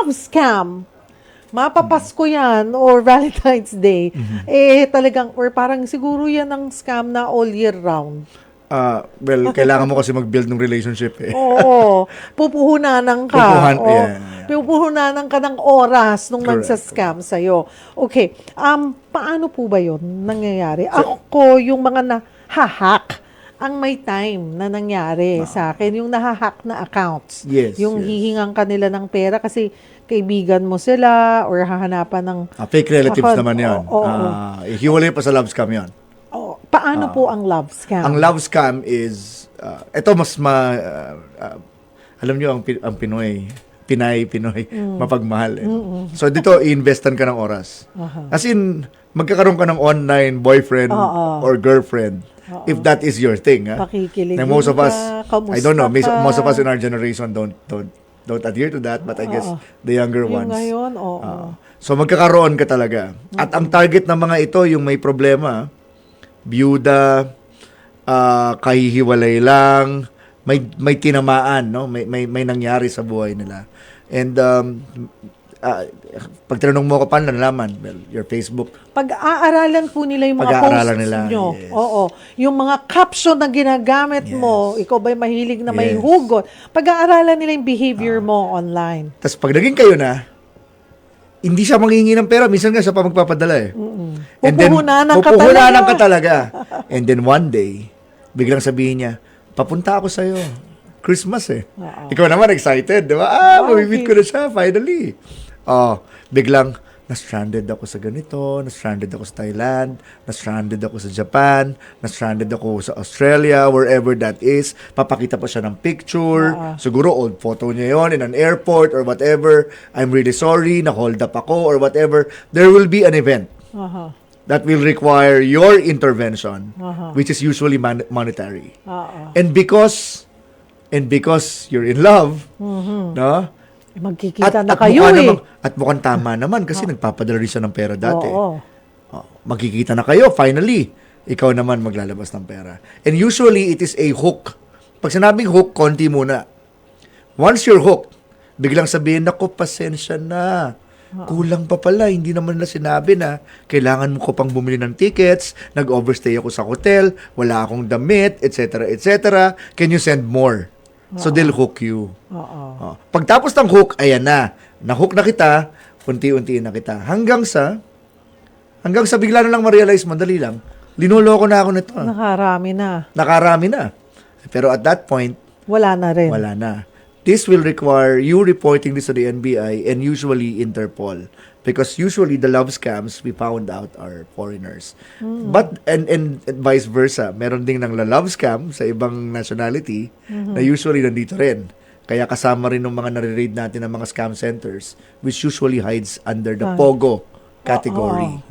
love scam, mapapasko yan or Valentine's Day, talagang, or parang siguro yan ang scam na all year round. Well, kailangan mo kasi mag-build ng relationship eh. Oo. Pupuhunanan ka. Yeah. Pupuhunanan ka ng oras nung Correct. magsa-scam sa'yo. Okay. Paano po ba yun nangyayari? Ako, yung mga na-hack, ang may time na nangyari sa akin, yung na-hack na accounts. Yes, Yung yes. hihingan kanila ng pera kasi kaibigan mo sila or hahanapan ng... Fake relatives Ako, naman yan. oo. Hiwalay pa sa love scam yan. Paano po ang love scam? Ang love scam is, ito alam nyo, ang Pinoy, Pinoy, mapagmahal. Eh. So dito, i-investan ka ng oras. As in, magkakaroon ka ng online boyfriend or girlfriend. If that is your thing. Pakikiligin Na most of us, ka, I don't know, kamusta ka? most of us in our generation don't adhere to that, but I guess the younger Yung ones. ngayon, oo. So magkakaroon ka talaga. At ang target ng mga ito, yung may problema, byuda, kahihiwalay lang, may tinamaan, no? May nangyari sa buhay nila. And pag tinanong mo ko paano nalaman, well, your Facebook. Pag-aaralan po nila yung mga Pag-aaralan posts nila, nyo. yes. Oo. Yung mga caption na ginagamit mo, ikaw ba'y mahilig na may hugot? Pag-aaralan nila yung behavior mo online. Tapos pag naging kayo na, hindi siya manghihingi ng pera. Minsan nga siya pa magpapadala eh. And then, Pupuhunanan ka pupuhunanan talaga. ka talaga. And then one day, biglang sabihin niya, papunta ako sa'yo. Christmas eh. Ikaw naman excited, di ba? Mamimit ko na siya, finally. Biglang, na-stranded ako sa ganito, na-stranded ako sa Thailand, na-stranded ako sa Japan, na-stranded ako sa Australia, wherever that is. Papakita pa siya ng picture. Siguro old photo niya yon in an airport or whatever. I'm really sorry, na-hold up ako or whatever. There will be an event that will require your intervention, which is usually monetary. And because you're in love, no? Magkikita na kayo At mukhang tama naman kasi nagpapadala rin siya ng pera dati. Oo. Magkikita na kayo, finally. Ikaw naman maglalabas ng pera. And usually, it is a hook. Pag sinabing hook, konti muna. Once you're hooked, biglang sabihin, naku, pasensya na. Kulang pa pala, hindi naman na sinabi na kailangan mo ko pang bumili ng tickets, nag-overstay ako sa hotel, wala akong damit, etc., etc. Can you send more? So they'll hook you. Pagtapos ng hook, ayan na. Na-hook na kita, unti-unti na kita. Hanggang sa bigla na lang ma-realize, madali lang, linuloko na ako nito. Nakarami na. Pero at that point, wala na rin. Wala na. This will require you reporting this to the NBI and usually Interpol. Because usually the love scams we found out are foreigners. But and vice versa, meron ding nang love scam sa ibang nationality na usually nandito rin. Kaya kasama rin ng mga nare-raid natin ng mga scam centers which usually hides under the POGO category.